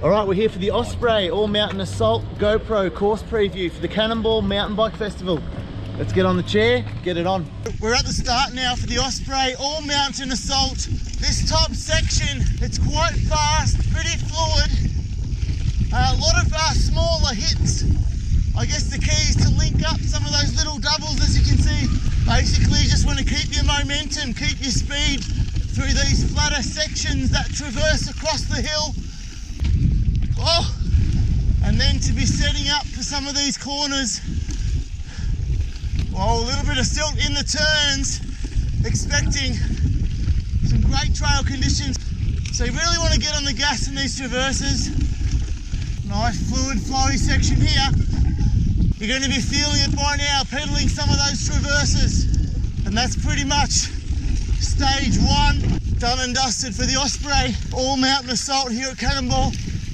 All right, we're here for the Osprey All Mountain Assault GoPro course preview for the Cannonball Mountain Bike Festival. Let's get on the chair, get it on. We're at the start now for the Osprey All Mountain Assault. This top section, it's quite fast, pretty fluid. A lot of smaller hits. I guess the key is to link up some of those little doubles, as you can see. Basically, you just want to keep your momentum, keep your speed through these flatter sections that traverse across the hill. Oh, and then to be setting up for some of these corners. Oh, a little bit of silt in the turns, expecting some great trail conditions. So you really want to get on the gas in these traverses. Nice fluid flowy section here. You're going to be feeling it by now, pedaling some of those traverses. And that's pretty much stage one, done and dusted for the Osprey All Mountain Assault here at Cannonball.